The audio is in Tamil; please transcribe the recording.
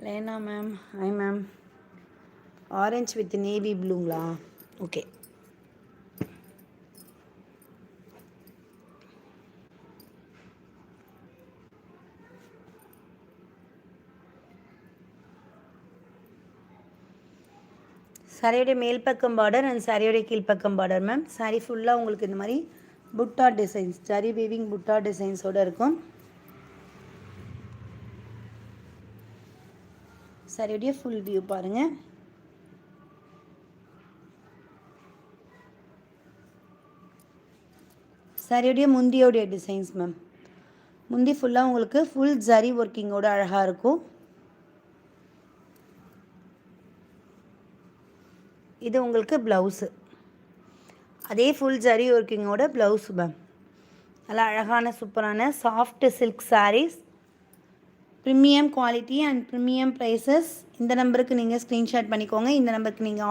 Lena ma'am, hi ma'am. Orange with navy ப்ளூங்களா? ஓகே. சாரியோடைய மேல் பக்கம் பார்டர் அண்ட் சாரியோடைய கீழ்ப்பக்கம் பார்டர் மேம். சாரி ஃபுல்லாக உங்களுக்கு இந்த மாதிரி புட்டா டிசைன்ஸ், ஜரி வீவிங் புட்டா டிசைன்ஸோடு இருக்கும். சாரியோடைய ஃபுல் வியூ பாருங்கள். சாரியோடைய முந்தியோடைய டிசைன்ஸ் மேம். முந்தி ஃபுல்லாக உங்களுக்கு ஃபுல் ஜரி ஒர்க்கிங்கோட அழகாக இருக்கும். இது உங்களுக்கு ப்ளவுஸு, அதே ஃபுல் ஜரி ஒர்க்கிங்கோட ப்ளவுஸு மேம். நல்லா அழகான சூப்பரான soft silk sarees, premium quality and premium prices. இந்த நம்பருக்கு நீங்கள் ஸ்க்ரீன்ஷாட் பண்ணிக்கோங்க. இந்த நம்பருக்கு நீங்கள்